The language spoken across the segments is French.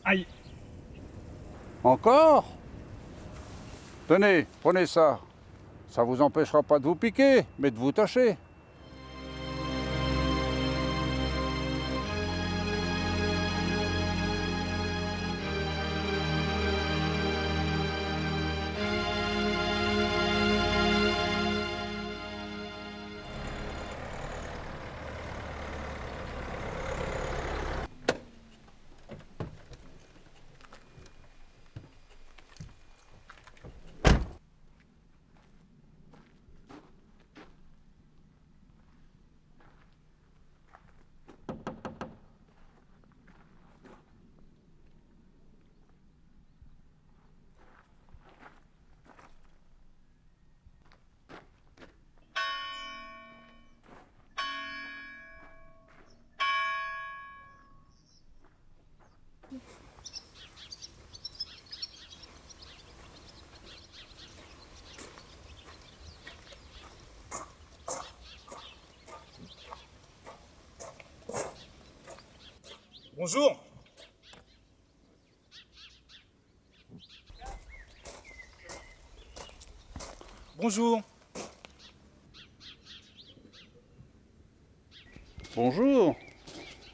Aïe. Encore? Tenez, prenez ça. Ça vous empêchera pas de vous piquer, mais de vous tâcher. Bonjour. Bonjour. Bonjour.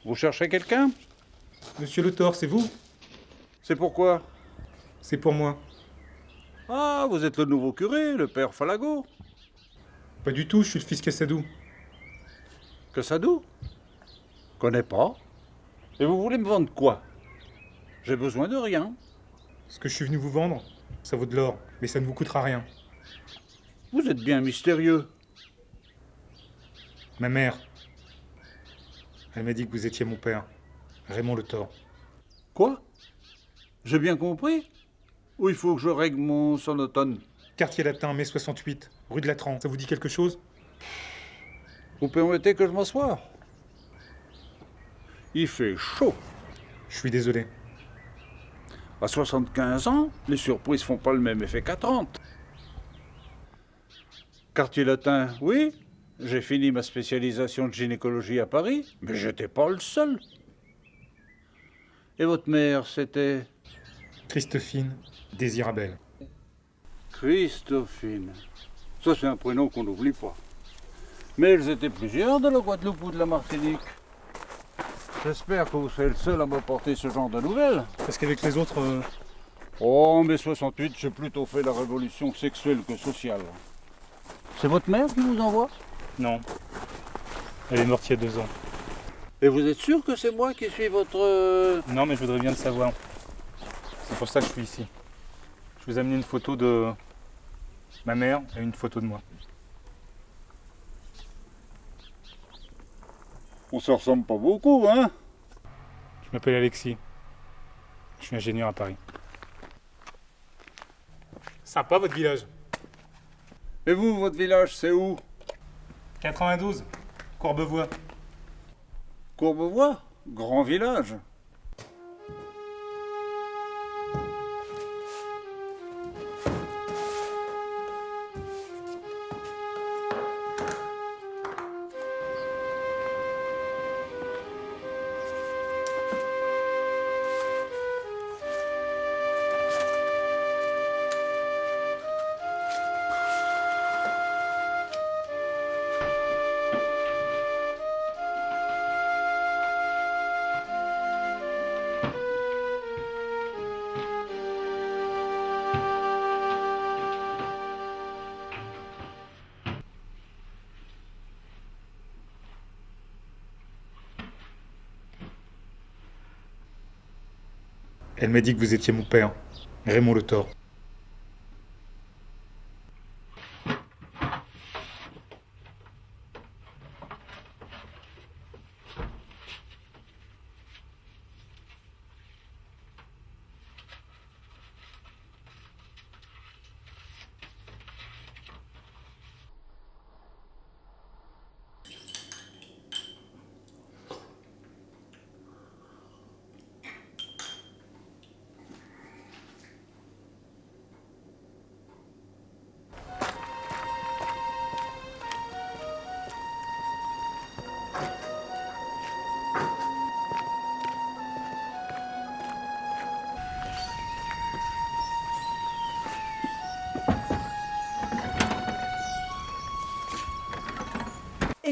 Vous cherchez quelqu'un? Monsieur Le Thor, c'est vous? C'est pourquoi? C'est pour moi. Ah, vous êtes le nouveau curé, le père Falago. Pas du tout, je suis le fils Cassadou. Que ça doux? Connais pas. Et vous voulez me vendre quoi? J'ai besoin de rien. Ce que je suis venu vous vendre, ça vaut de l'or, mais ça ne vous coûtera rien. Vous êtes bien mystérieux. Ma mère, elle m'a dit que vous étiez mon père, Raymond Le Thor. Quoi? J'ai bien compris? Ou il faut que je règle mon sonotone? Quartier latin, mai 68, rue de Latran. Ça vous dit quelque chose? Vous permettez que je m'assoie? Il fait chaud. Je suis désolé. À 75 ans, les surprises font pas le même effet qu'à 30. Quartier latin, oui. J'ai fini ma spécialisation de gynécologie à Paris, mais j'étais pas le seul. Et votre mère, c'était Christophine Désirabelle. Christophine. Ça, c'est un prénom qu'on n'oublie pas. Mais elles étaient plusieurs de la Guadeloupe ou de la Martinique. J'espère que vous serez le seul à m'apporter ce genre de nouvelles. Parce qu'avec les autres, Oh, mais 68, j'ai plutôt fait la révolution sexuelle que sociale. C'est votre mère qui vous envoie? non. Elle est morte il y a 2 ans. Et vous êtes sûr que c'est moi qui suis votre... Non, mais je voudrais bien le savoir. C'est pour ça que je suis ici. Je vous ai amené une photo de ma mère et une photo de moi. On se ressemble pas beaucoup, hein? Je m'appelle Alexis. Je suis ingénieur à Paris. Sympa votre village. Et vous, votre village, c'est où? 92, Courbevoie. Courbevoie? Grand village. Elle m'a dit que vous étiez mon père, Raymond Le Thor.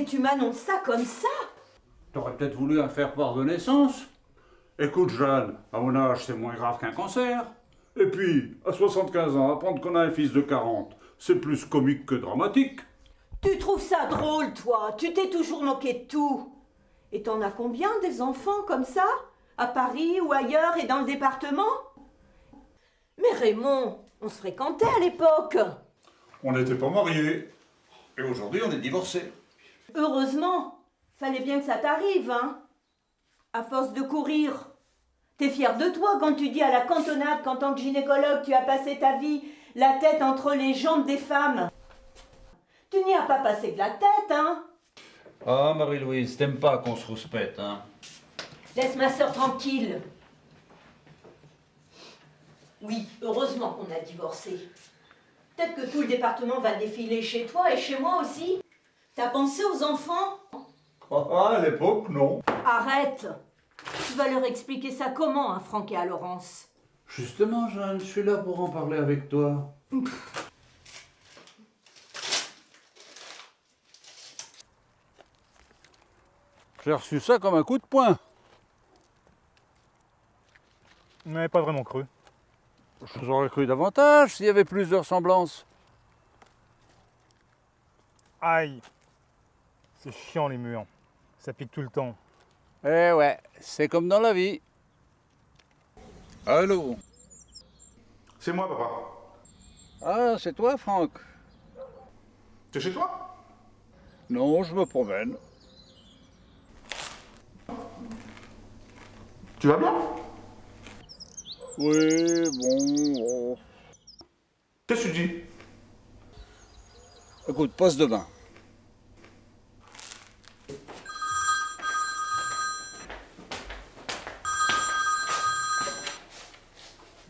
Et tu m'annonces ça comme ça? T'aurais peut-être voulu un faire part de naissance. Écoute, Jeanne, à mon âge, c'est moins grave qu'un cancer. Et puis, à 75 ans, apprendre qu'on a un fils de 40, c'est plus comique que dramatique. Tu trouves ça drôle, toi? Tu t'es toujours moqué de tout. Et t'en as combien des enfants comme ça? À Paris ou ailleurs et dans le département? Mais Raymond, on se fréquentait à l'époque. On n'était pas mariés. Et aujourd'hui, on est divorcés. Heureusement. Fallait bien que ça t'arrive, hein? À force de courir. T'es fier de toi quand tu dis à la cantonade qu'en tant que gynécologue, tu as passé ta vie la tête entre les jambes des femmes. Tu n'y as pas passé de la tête, hein? Ah, Marie-Louise, t'aimes pas qu'on se rouspète, hein? Laisse ma sœur tranquille. Oui, heureusement qu'on a divorcé. Peut-être que tout le département va défiler chez toi et chez moi aussi. T'as pensé aux enfants? Ah, à l'époque, non. Arrête! Tu vas leur expliquer ça comment, hein, Franck et à Laurence? Justement, Jeanne, je suis là pour en parler avec toi. J'ai reçu ça comme un coup de poing. Vous n'avez pas vraiment cru. J'aurais cru davantage s'il y avait plus de ressemblances. Aïe. C'est chiant les murs. Ça pique tout le temps. Eh ouais, c'est comme dans la vie. Allô? C'est moi, papa. Ah, c'est toi, Franck? C'est chez toi? Non, je me promène. Tu vas bien? Oui, bon... Qu'est-ce que tu dis? Écoute, passe demain.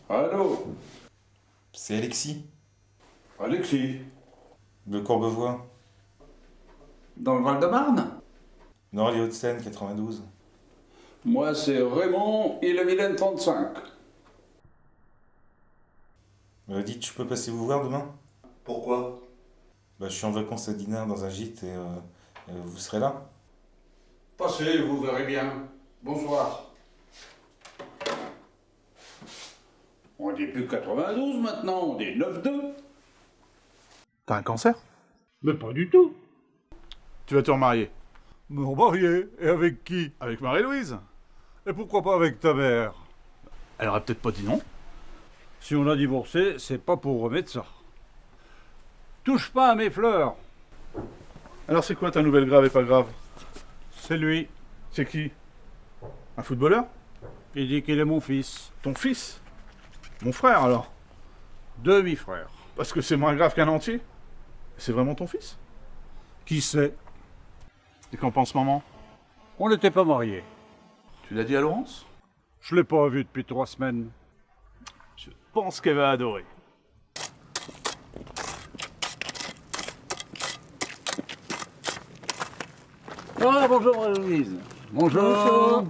Allô? C'est Alexis, Alexis? de Courbevoie, Dans le Val-de-Marne? Nord les Hauts-de-Seine, 92. Moi, c'est Raymond, Ille-et-Vilaine 35. Dites, je peux passer vous voir demain? Pourquoi? Je suis en vacances à Dinard dans un gîte et vous serez là? Passez, vous verrez bien. Bonsoir. On dit plus 92 maintenant, on dit 9-2. T'as un cancer? Mais pas du tout. Tu vas te remarier? Me remarier? Et avec qui? Avec Marie-Louise? Et pourquoi pas avec ta mère? Elle aurait peut-être pas dit non. Si on a divorcé, c'est pas pour remettre ça. Touche pas à mes fleurs. Alors c'est quoi ta nouvelle grave et pas grave? C'est lui. C'est qui? Un footballeur? Il dit qu'il est mon fils. Ton fils? Mon frère alors? Demi-frère. Parce que c'est moins grave qu'un entier? C'est vraiment ton fils? Qui sait? Et qu'en pense maman? On n'était pas mariés. Tu l'as dit à Laurence? Je l'ai pas vu depuis 3 semaines. Je pense qu'elle va adorer. Ah, bonjour Louise. Bonjour. Bonjour.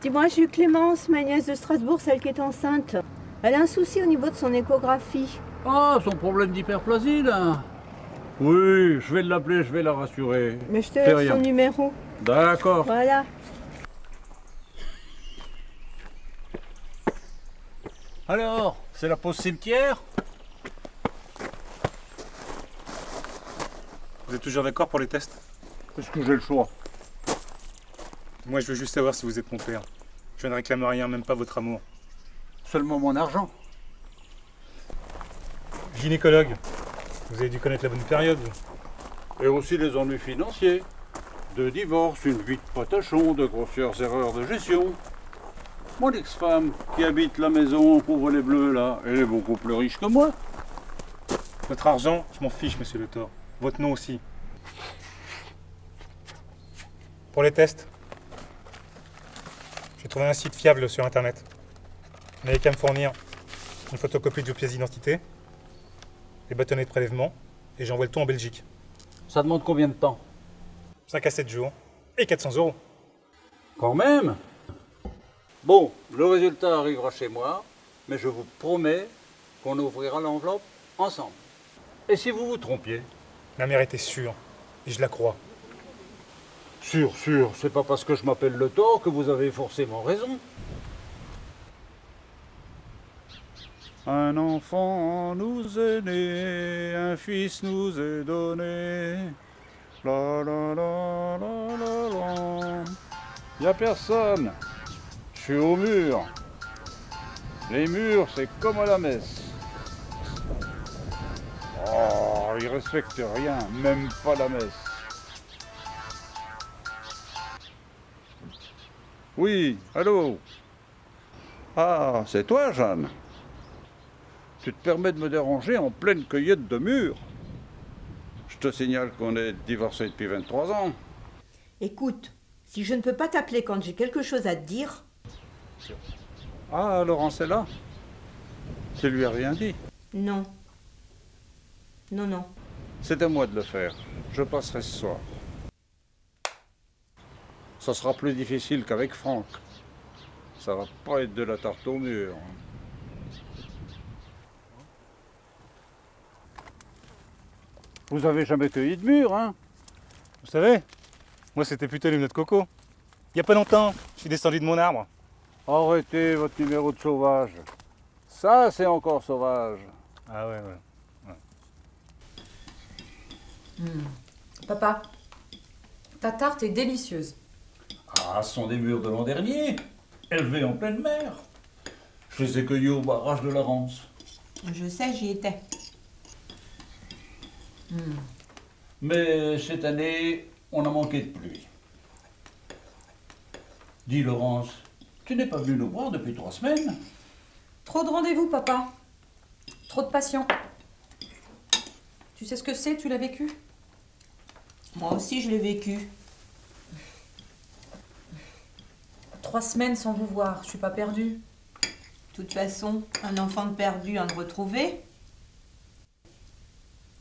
Dis-moi, j'ai eu Clémence, ma nièce de Strasbourg, celle qui est enceinte. Elle a un souci au niveau de son échographie. Ah, son problème d'hyperplasie, là. Oui, je vais l'appeler, je vais la rassurer. Mais je te Fais laisse rien. son numéro. D'accord. Voilà. Alors, c'est la pause cimetière? Vous êtes toujours d'accord pour les tests? Est-ce que j'ai le choix? Moi, je veux juste savoir si vous êtes mon père. Je ne réclame rien, même pas votre amour. Seulement mon argent. Gynécologue, vous avez dû connaître la bonne période. vous. Et aussi les ennuis financiers. De divorce, une vie de patachon, de grossières erreurs de gestion. Mon ex-femme, qui habite la maison couvre les bleus, là, elle est beaucoup plus riche que moi. Votre argent, je m'en fiche, monsieur Le Thor. Votre nom aussi. Pour les tests, j'ai trouvé un site fiable sur internet. Vous n'avez qu'à me fournir une photocopie de vos pièces d'identité, les bâtonnets de prélèvement, et j'envoie le tout en Belgique. Ça demande combien de temps? 5 à 7 jours et 400 €. Quand même. Bon, le résultat arrivera chez moi, mais je vous promets qu'on ouvrira l'enveloppe ensemble. Et si vous vous trompiez? Ma mère était sûre. Et je la crois. Sûr, c'est pas parce que je m'appelle Le Thor que vous avez forcément raison. Un enfant nous est né, un fils nous est donné. La la la la la la. Y a personne. Je suis au mur. Les murs, c'est comme à la messe. Oh, ils respectent rien, même pas la messe. Oui, allô? Ah, c'est toi, Jeanne? Tu te permets de me déranger en pleine cueillette de mûres? Je te signale qu'on est divorcés depuis 23 ans. Écoute, si je ne peux pas t'appeler quand j'ai quelque chose à te dire... Ah, Laurence est là? Tu lui as rien dit? Non. Non. C'est à moi de le faire. Je passerai ce soir. Ça sera plus difficile qu'avec Franck. Ça va pas être de la tarte au mur. Vous avez jamais cueilli de mûres, hein? Vous savez, moi c'était plutôt les noix de coco. Il y a pas longtemps, je suis descendu de mon arbre. Arrêtez votre numéro de sauvage. Ça, c'est encore sauvage. Ah ouais. Papa, ta tarte est délicieuse. Ah, ce sont des mûres de l'an dernier, élevées en pleine mer. Je les ai cueillis au barrage de la Rance. Je sais, j'y étais. Mais cette année, on a manqué de pluie. Dis Laurence, tu n'es pas venue nous voir depuis 3 semaines? Trop de rendez-vous, papa. Trop de patients. Tu sais ce que c'est, tu l'as vécu? Moi aussi, je l'ai vécu. 3 semaines sans vous voir, je suis pas perdue. De toute façon, un enfant de perdu, un de retrouvé.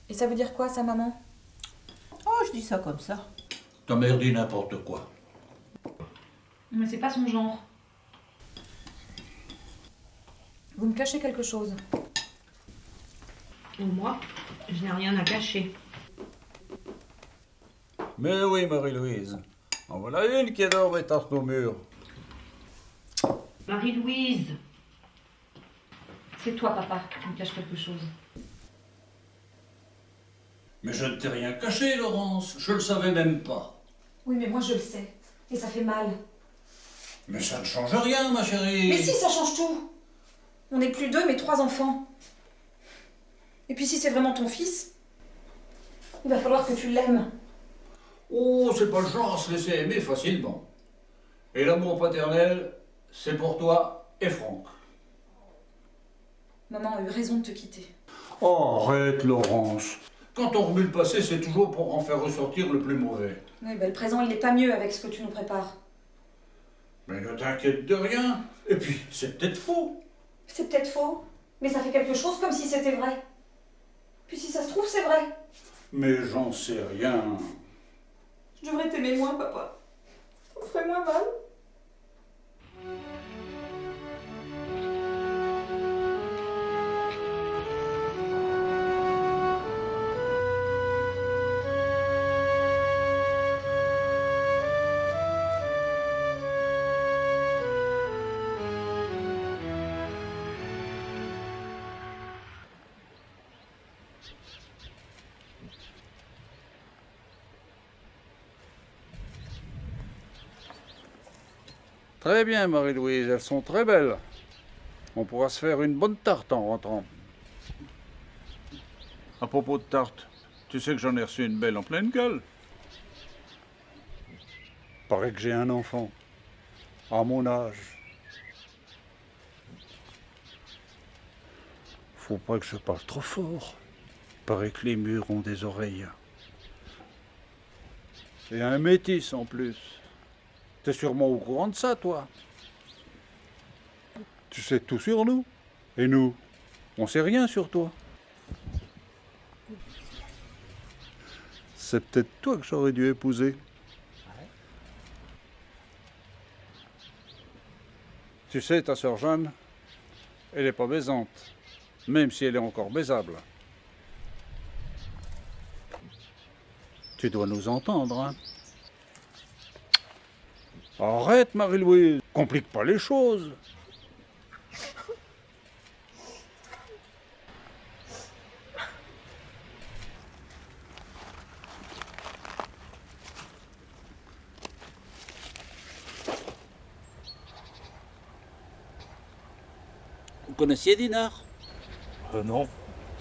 Et ça veut dire quoi, ça, maman? Oh, je dis ça comme ça. Ta mère dit n'importe quoi. Mais c'est pas son genre. Vous me cachez quelque chose. Moi, je n'ai rien à cacher. Mais oui, Marie-Louise, en voilà une qui adore mes tartes au mur. Marie-Louise, C'est toi, papa, qui me cache quelque chose. Mais je ne t'ai rien caché, Laurence, je le savais même pas. Oui, mais moi je le sais. Et ça fait mal. Mais ça ne change rien, ma chérie. Mais si, ça change tout. On n'est plus 2, mais 3 enfants. Et puis si c'est vraiment ton fils, il va falloir que tu l'aimes. Oh, c'est pas le genre à se laisser aimer facilement. Et l'amour paternel, c'est pour toi et Franck. Maman a eu raison de te quitter. Oh, arrête, Laurence. Quand on remue le passé, c'est toujours pour en faire ressortir le plus mauvais. Oui, ben le présent, il n'est pas mieux avec ce que tu nous prépares. Mais ne t'inquiète de rien. Et puis, c'est peut-être faux. C'est peut-être faux, mais ça fait quelque chose comme si c'était vrai. Puis si ça se trouve, c'est vrai. Mais j'en sais rien. Je devrais t'aimer moins, papa. Ça me ferait moins mal. Très bien, Marie-Louise, elles sont très belles. On pourra se faire une bonne tarte en rentrant. À propos de tarte, tu sais que j'en ai reçu une belle en pleine gueule. Paraît que j'ai un enfant. À mon âge. Faut pas que je parle trop fort. Paraît que les murs ont des oreilles. C'est un métis en plus. T'es sûrement au courant de ça, toi. Tu sais tout sur nous. Et nous, on sait rien sur toi. C'est peut-être toi que j'aurais dû épouser. Tu sais, ta sœur Jeanne, elle n'est pas baisante, même si elle est encore baisable. Tu dois nous entendre, hein. Arrête, Marie-Louise. Complique pas les choses. Vous connaissiez Dinard? Non,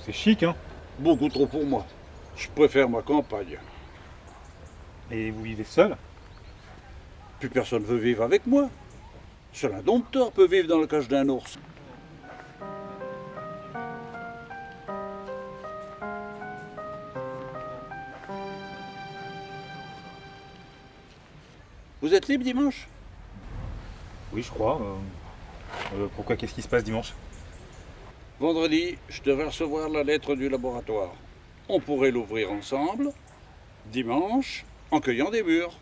c'est chic, hein. Beaucoup trop pour moi. Je préfère ma campagne. Et vous vivez seul? Plus personne veut vivre avec moi. Seul un dompteur peut vivre dans la cage d'un ours. Vous êtes libre dimanche? Oui, je crois. Pourquoi? Qu'est-ce qui se passe dimanche? Vendredi, je devrais recevoir la lettre du laboratoire. On pourrait l'ouvrir ensemble, dimanche, en cueillant des mûres.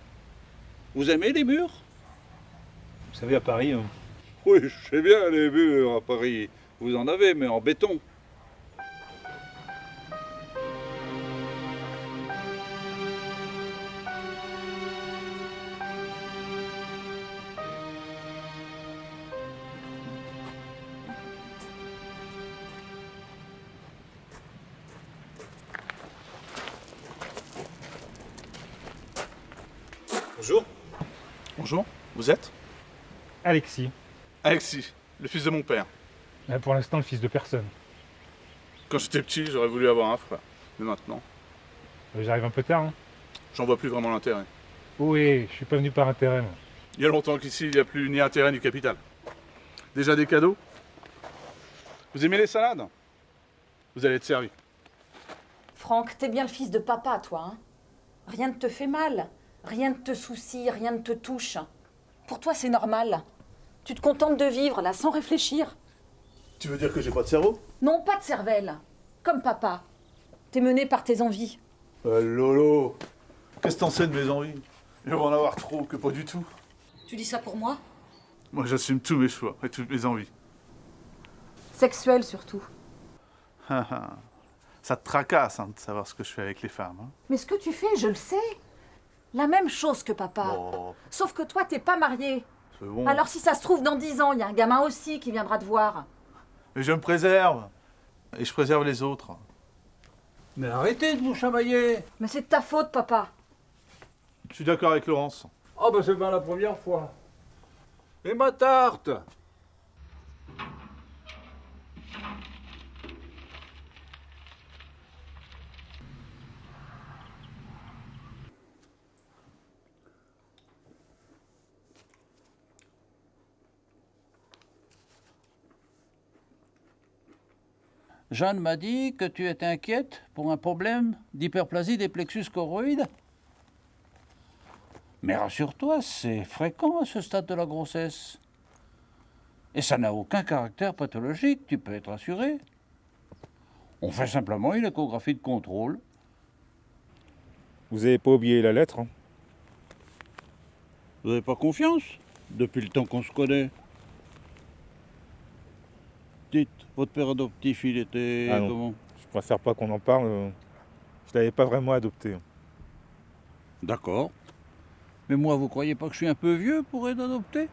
Vous aimez les mûres? Vous savez, à Paris... Oui, je sais bien les mûres à Paris. Vous en avez, mais en béton. Bonjour. Bonjour, vous êtes? Alexis. Alexis, le fils de mon père. Pour l'instant, le fils de personne. Quand j'étais petit, j'aurais voulu avoir un frère. Mais maintenant, J'arrive un peu tard, hein. j'en vois plus vraiment l'intérêt. Oui, je suis pas venu par intérêt, moi. Il y a longtemps qu'ici, il n'y a plus ni intérêt ni capital. Déjà des cadeaux? Vous aimez les salades? Vous allez être servi. Franck, t'es bien le fils de papa, toi, hein. Rien ne te fait mal. Rien ne te soucie, rien ne te touche. Pour toi, c'est normal. Tu te contentes de vivre, là, sans réfléchir. Tu veux dire que j'ai pas de cerveau? Non, pas de cervelle. Comme papa. T'es mené par tes envies. Lolo, qu'est-ce que t'en sais de mes envies? Il va en avoir trop, que pas du tout. Tu dis ça pour moi? Moi, j'assume tous mes choix et toutes mes envies. Sexuel, surtout. Ça te tracasse, hein, de savoir ce que je fais avec les femmes. Hein. Mais ce que tu fais, je le sais. La même chose que papa. Oh, Sauf que toi, t'es pas marié. c'est bon. Alors si ça se trouve, dans 10 ans, il y a un gamin aussi qui viendra te voir. Mais je me préserve. Et je préserve les autres. Mais arrêtez de vous chamailler. Mais c'est de ta faute, papa. Je suis d'accord avec Laurence. Oh ben c'est bien la première fois. Et ma tarte? Jeanne m'a dit que tu étais inquiète pour un problème d'hyperplasie des plexus choroïdes. Mais rassure-toi, c'est fréquent à ce stade de la grossesse. Et ça n'a aucun caractère pathologique, tu peux être rassuré. On fait simplement une échographie de contrôle. Vous avez pas oublié la lettre, hein? Vous n'avez pas confiance depuis le temps qu'on se connaît? Dites, votre père adoptif, il était Ah non. comment? Je préfère pas qu'on en parle. Je l'avais pas vraiment adopté. D'accord. Mais moi, vous croyez pas que je suis un peu vieux pour être adopté?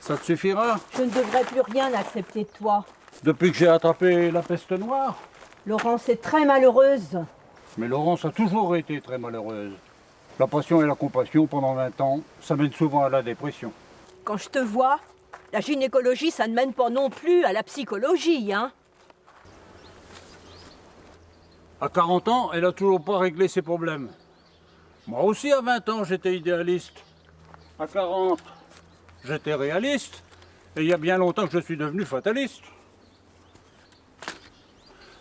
Ça te suffira? Je ne devrais plus rien accepter de toi. Depuis que j'ai attrapé la peste noire? Laurence est très malheureuse. Mais Laurence a toujours été très malheureuse. La passion et la compassion pendant 20 ans, ça mène souvent à la dépression. Quand je te vois, la gynécologie, ça ne mène pas non plus à la psychologie, hein. À 40 ans, elle a toujours pas réglé ses problèmes. Moi aussi, à 20 ans, j'étais idéaliste. À 40, j'étais réaliste. Et il y a bien longtemps que je suis devenu fataliste.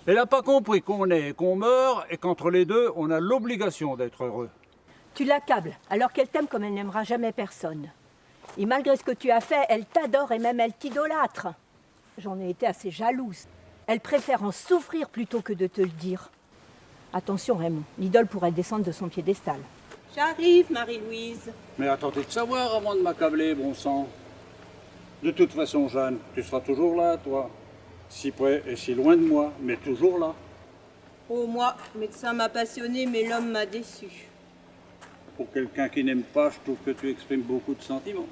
Elle n'a pas compris qu'on est et qu'on meurt, et qu'entre les deux, on a l'obligation d'être heureux. Tu l'accables, alors qu'elle t'aime comme elle n'aimera jamais personne. Et malgré ce que tu as fait, elle t'adore et même elle t'idolâtre. J'en ai été assez jalouse. Elle préfère en souffrir plutôt que de te le dire. Attention Raymond, l'idole pourrait descendre de son piédestal. J'arrive, Marie-Louise. Mais attendez de savoir avant de m'accabler, bon sang. De toute façon, Jeanne, tu seras toujours là, toi. Si près et si loin de moi, mais toujours là. Oh, moi, médecin m'a passionné, mais l'homme m'a déçu. Pour quelqu'un qui n'aime pas, je trouve que tu exprimes beaucoup de sentiments.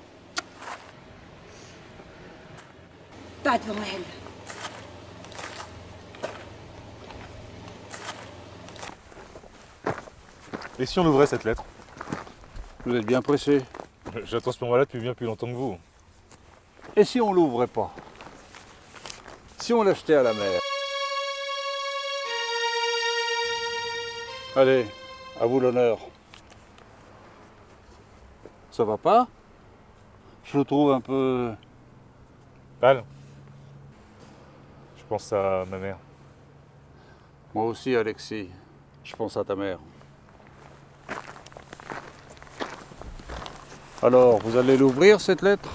Pas devant elle. Et si on ouvrait cette lettre? Vous êtes bien pressé. J'attends ce moment-là depuis bien plus longtemps que vous. Et si on l'ouvrait pas? Si on l'achetait à la mer? Allez, à vous l'honneur. Ça va pas? Je le trouve un peu... Pâle. Je pense à ma mère. Moi aussi, Alexis. Je pense à ta mère. Alors, vous allez l'ouvrir, cette lettre?